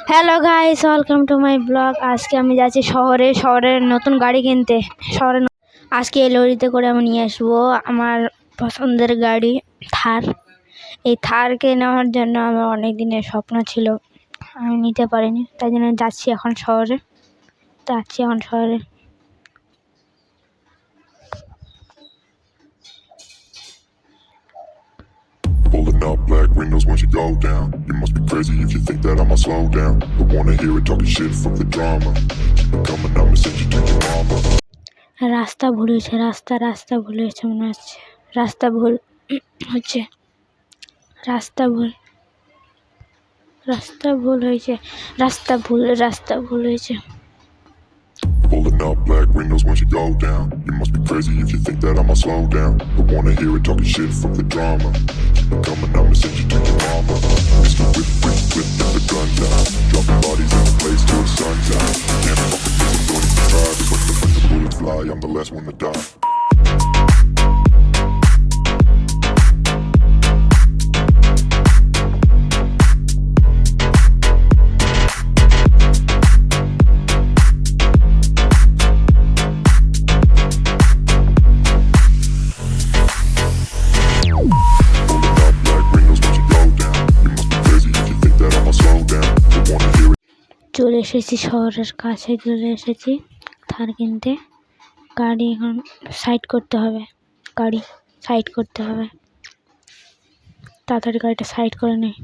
Hello guys, welcome to my blog. আজকে আমি যাচ্ছি শহরের নতুন গাড়ি কিনতে। আজকে এই লরিতে করে আমি নিয়ে আসবো আমার পছন্দের গাড়ি থার। এই থারকে নেওয়ার জন্য আমার অনেক দিনের স্বপ্ন ছিল, আমি নিতে পারিনি, তাই জন্য যাচ্ছি এখন শহরে। Pulling up black windows once you go down. You must be crazy if you think that I'ma slow down. Don't wanna hear it talking shit from the drama. Keep it coming, I'ma send you to your mama. রাস্তা ভুল হয়েছে, রাস্তা ভুল হয়েছে মনে হচ্ছে। রাস্তা ভুল হয়েছে। Pulling up black windows once you go down. You must be crazy if you think that I'ma slow down. Don't wanna hear it talking shit from the drama. Keep it coming, I'ma send you to your mama. Mr. Whip, get the guns out. Dropping bodies in the place till the sun's out. Can't fuck with this, I'm going to try. Cause when the bullets fly, I'm the last one to die. চলে এসেছি শহরের কাছে, চলে এসেছি থার কিনতে। গাড়ি এখন side করতে হবে, তাড়াতাড়ি গাড়িটা সাইড করে নেই।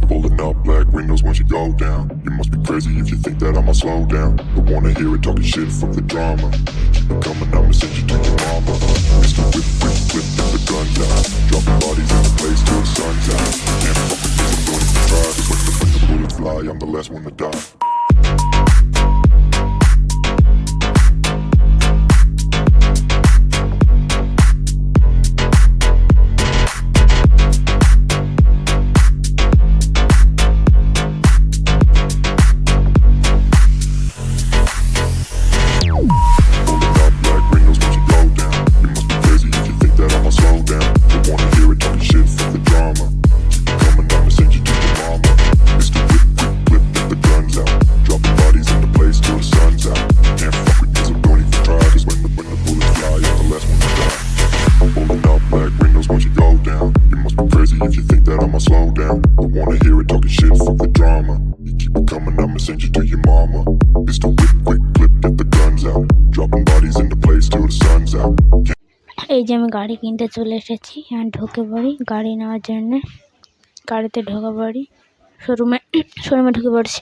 Pulling up black windows once you go down. You must be crazy if you think that I'ma slow down. Don't wanna hear it talking shit from the drama. Keep it coming, I'ma send you to your mama. Mr. Whip, get the guns out. Dropping bodies in the place till the sun's out. Can't fuck with this, I'm going to try. Cause when the bullets fly, I'm the last one to die. If you think that I'ma slow down, don't wanna hear it talking shit, fuck the drama. You keep it coming, I'ma send you to your mama. Pistol whip, quick clip, get the guns out. Dropping bodies into place till the sun's out. এই যে আমি গাড়ি কিনতে চলে এসেছি, এখন ঢুকে পড়ি গাড়ি নেওয়ার জন্যে। গাড়িতে ঢুকে পড়ি, শোরুমে ঢুকে পড়ছি।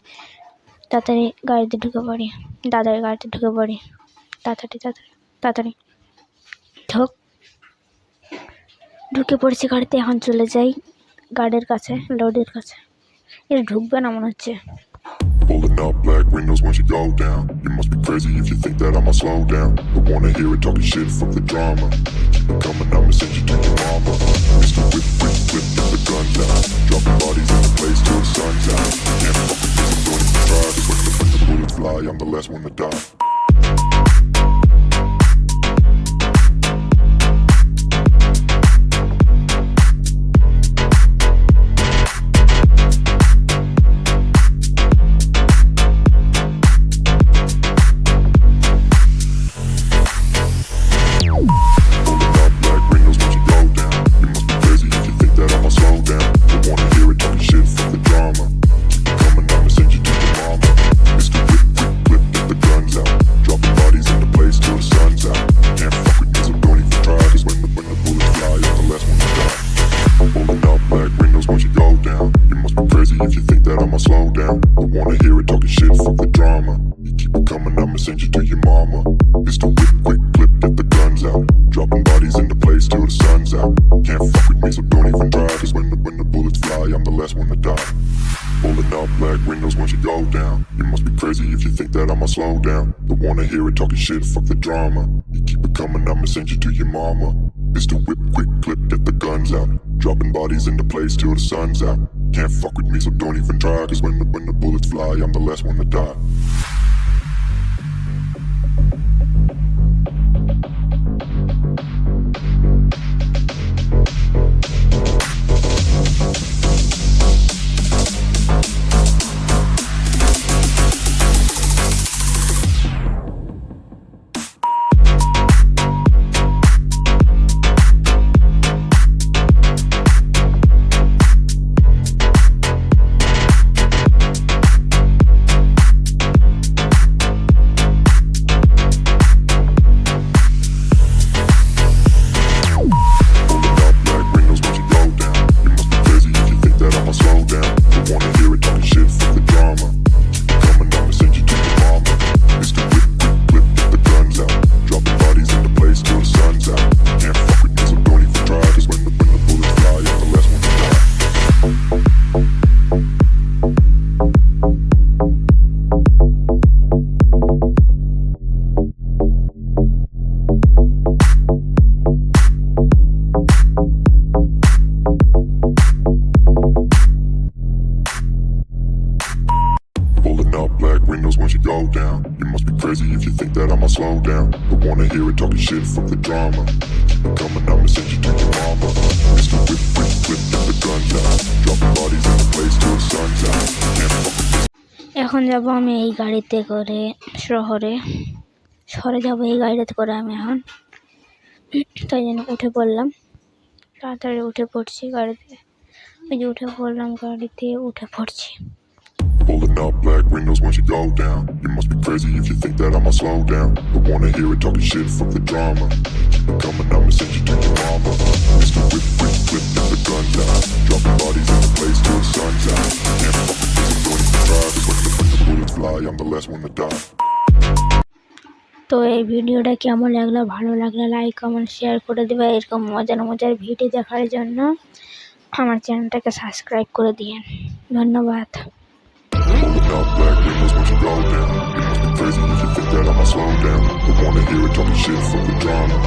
তাড়াতাড়ি গাড়িতে ঢুকে পড়ি, তাড়াতাড়ি ঢুকে পড়ছি গাড়িতে। এখন চলে যাই গাড়ির কাছে, লরির কাছে। এটা ঢুকবে না মনে হচ্ছে। Pulling up black windows once you go down. You must be crazy if you think that I'ma slow down. Don't wanna hear it talking shit from the drama. Keep it coming, I'ma send you to your mama. Mr. Whip, get the guns out. Dropping bodies in the place till the sun's out. Can't fuck with this, I'm going to try. Cause when the bullets fly, I'm the last one to die. If you think that I'ma slow down, don't wanna hear it talking shit, fuck the drama. You keep it coming, I'ma send you to your mama. Pistol whip, quick clip, get the guns out. Dropping bodies into place till the sun's out. Can't fuck with me, so don't even try. Cause when the bullets fly, I'm the last one to die. Pulling up black windows once you go down. You must be crazy if you think that I'ma slow down. Don't wanna hear it talking shit, fuck the drama. You keep it coming, I'ma send you to your mama. Pistol whip, quick clip, get the guns out. Dropping bodies into place till the sun's out. Can't fuck with me, so don't even try. Cause when the bullets fly, I'm the last one to die. wanna hear it talking shit from the drama. Keep it coming, I'ma send you to your mama. Mr. Whip, whip, whip, get the guns out. Dropping bodies in the place till the sun's out. Can't fuck with this. এখন যাব আমি এই গাড়িতে করে শহরে যাব এই গাড়িতে করে আমি এখন, তাই জন্য উঠে পড়লাম, তাড়াতাড়ি উঠে পড়ছি গাড়িতে, ওই যে উঠে পড়লাম গাড়িতে, উঠে পড়ছি। Pulling up black windows once you go down. You must be crazy if you think that I'ma slow down. Don't wanna hear it talking shit from the drama. Keep it coming, I'ma send you to your mama. Mr. Whip, whip, whip, get the guns out. Dropping bodies in the place till the sun's out. Can't fuck with this, I'm going to drive. When the bullets fly, I'm the last one to die. তো এই ভিডিওটা কেমন লাগলো, ভালো লাগলে like comment share করে দেবে। এরকম মজার ভিডিও দেখার জন্য আমার চ্যানেলটাকে সাবস্ক্রাইব করে দিয়েন। ধন্যবাদ। Pulling up black windows once you go down. You must be crazy if you think that I'ma slow down. Don't wanna hear it talking shit from the drama.